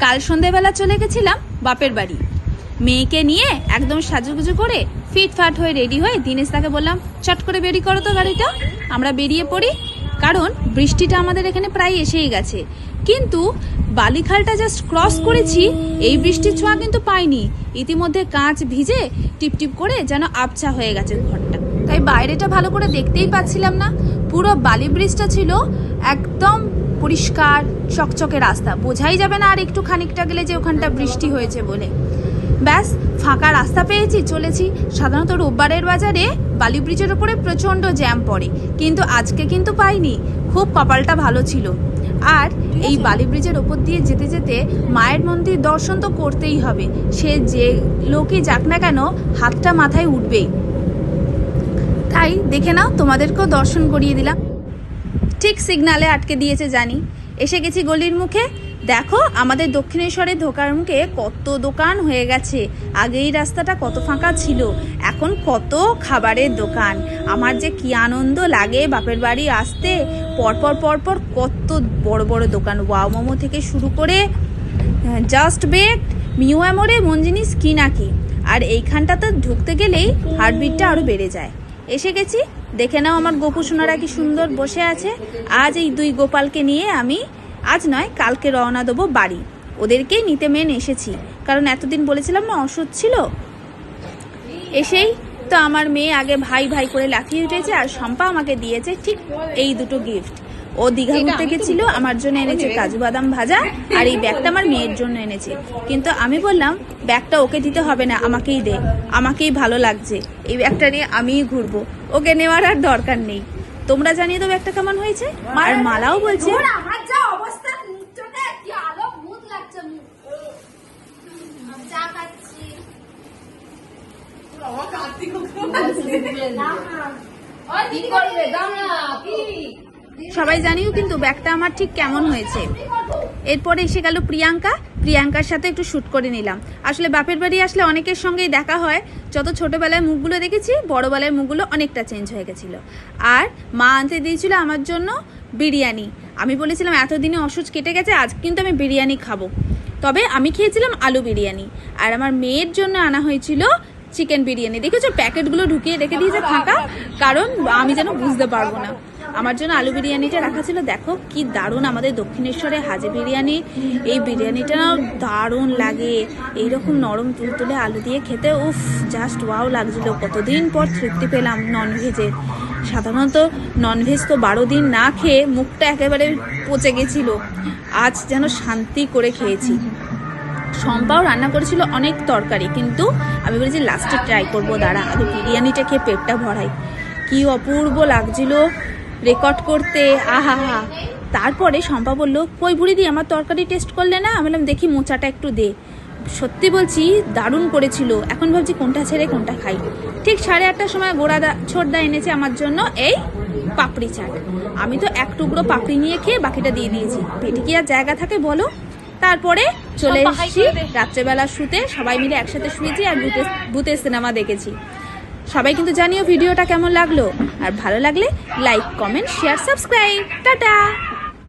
কাল সন্ধ্যেবেলা চলে গেছিলাম বাপের বাড়ি। মেয়েকে নিয়ে একদম সাজুগুজু করে ফিটফাট হয়ে রেডি হয়ে দিনেশদাকে বললাম চট করে বেরিয়ে করো তো গাড়িটা, আমরা বেরিয়ে পড়ি। কারণ বৃষ্টিটা আমাদের এখানে প্রায় এসেই গেছে, কিন্তু বালিখালটা জাস্ট ক্রস করেছি, এই বৃষ্টির ছোঁয়া কিন্তু পাইনি। ইতিমধ্যে কাঁচ ভিজে টিপটিপ করে যেন আবছা হয়ে গেছে ঘরটা, তাই বাইরেটা ভালো করে দেখতেই পাচ্ছিলাম না। পুরো বালি ব্রিজটা ছিল একদম পরিষ্কার চকচকে রাস্তা, বোঝাই যাবে না আর একটু খানিকটা গেলে যে ওখানটা বৃষ্টি হয়েছে বলে। ব্যাস ফাঁকা রাস্তা পেয়েছি, চলেছি। সাধারণত রোববারের বাজারে বালি ব্রিজের ওপরে প্রচণ্ড জ্যাম পড়ে, কিন্তু আজকে কিন্তু পাইনি, খুব কপালটা ভালো ছিল। আর এই বালি ব্রিজের ওপর দিয়ে যেতে যেতে মায়ের মন্দির দর্শন তো করতেই হবে, সে যে লোকই যাক না কেন হাতটা মাথায় উঠবেই। তাই দেখে নাও, তোমাদেরকেও দর্শন করিয়ে দিলাম। ঠিক সিগনালে আটকে দিয়েছে জানি, এসে গেছি গলির মুখে। দেখো আমাদের দক্ষিণেশ্বরে ঢোকার মুখে কত দোকান হয়ে গেছে। আগে এই রাস্তাটা কত ফাঁকা ছিল, এখন কত খাবারের দোকান। আমার যে কি আনন্দ লাগে বাপের বাড়ি আসতে, পরপর পরপর কত বড় বড় দোকান, ওয়াও মোমো থেকে শুরু করে জাস্ট বেকড, মিউ অ্যামোরে মন জিনিস কি না কি। আর এইখানটাতে ঢুকতে গেলেই হার্টবিটটা আরও বেড়ে যায়। এসে গেছি, দেখে নাও আমার গোপু সোনারা কি সুন্দর বসে আছে। আজ এই দুই গোপালকে নিয়ে আমি আজ নয় কালকে রওনা দেবো বাড়ি। ওদেরকেই নিতে মেন এসেছি, কারণ এতদিন বলেছিলাম না অসুখ ছিল। এসেই তো আমার মেয়ে আগে ভাই ভাই করে লাফিয়ে উঠেছে, আর শম্পা আমাকে দিয়েছে ঠিক এই দুটো গিফট। ও দীঘা ঘুরতে গেছিল, আমার জন্য এনেছে কাজু বাদাম ভাজা, আর এই ব্যাগটা আমার মেয়ের জন্য এনেছে। কিন্তু আমি বললাম ব্যাগটা ওকে দিতে হবে না, আমাকেই দে, আমাকেই ভালো লাগছে, এই ব্যাগটা নিয়ে আমিই ঘুরবো, ওকে নেওয়ার আর দরকার নেই। তোমরা জানিয়ে দেবো ব্যাগটা কেমন হয়েছে। আর মালাও বলছে সবাই জানিও কিন্তু ব্যাগটা আমার ঠিক কেমন হয়েছে। এরপরে এসে গেল প্রিয়াঙ্কার সাথে একটু শ্যুট করে নিলাম। আসলে বাপের বাড়ি আসলে অনেকের সঙ্গেই দেখা হয়, যত ছোটবেলায় মুখগুলো দেখেছি বড়বেলায় মুখগুলো অনেকটা চেঞ্জ হয়ে গেছিলো। আর মা আনতে দিয়েছিল আমার জন্য বিরিয়ানি। আমি বলেছিলাম এতদিনে অসুখ কেটে গেছে, আজ কিন্তু আমি বিরিয়ানি খাবো। তবে আমি খেয়েছিলাম আলু বিরিয়ানি, আর আমার মেয়ের জন্য আনা হয়েছিল চিকেন বিরিয়ানি। দেখেছো প্যাকেটগুলো ঢুকিয়ে রেখে দিয়েছে ফাঁকা, কারণ আমি যেন বুঝতে পারবো না। আমার জন্য আলু বিরিয়ানিটা রাখা ছিল। দেখো কি দারুণ আমাদের দক্ষিণেশ্বরে হাজি বিরিয়ানি, এই বিরিয়ানিটা দারুণ লাগে। এইরকম নরম তুলতুলে আলু দিয়ে খেতে উফ জাস্ট ওয়াও লাগছিল। কতদিন পর তৃপ্তি পেলাম ননভেজের। সাধারণত ননভেজ তো 12 দিন না খেয়ে মুখটা একেবারে পচে গেছিল, আজ যেন শান্তি করে খেয়েছি। শম্পাও রান্না করেছিল অনেক তরকারি, কিন্তু আমি বলেছি লাস্টে ট্রাই করবো, দাঁড়া আগে বিরিয়ানিটা খেয়ে পেটটা ভরাই। কি অপূর্ব লাগছিল রেকর্ড করতে, আহা হা। তারপরে শম্পা বললো কই বুড়ি দি আমার তরকারি টেস্ট করলে না? আমি বললাম দেখি মোচাটা একটু দে। সত্যি বলছি দারুণ করেছিল। এখন ভাবছি কোনটা ছেড়ে কোনটা খাই। ঠিক 8:30টার সময় ছোটদা এনেছে আমার জন্য এই পাপড়ি চাট। আমি তো এক টুকরো পাপড়ি নিয়ে খেয়ে বাকিটা দিয়ে দিয়েছি, পেটে কি আর জায়গা থাকে বলো। তারপরে চলে এসেছি রাত্রেবেলা শুতে, সবাই মিলে একসাথে শুয়েছি আর ভূতের সিনেমা দেখেছি। সবাই কিন্তু জানিও ভিডিওটা কেমন লাগলো, আর ভালো লাগলে like comment share subscribe. Tata.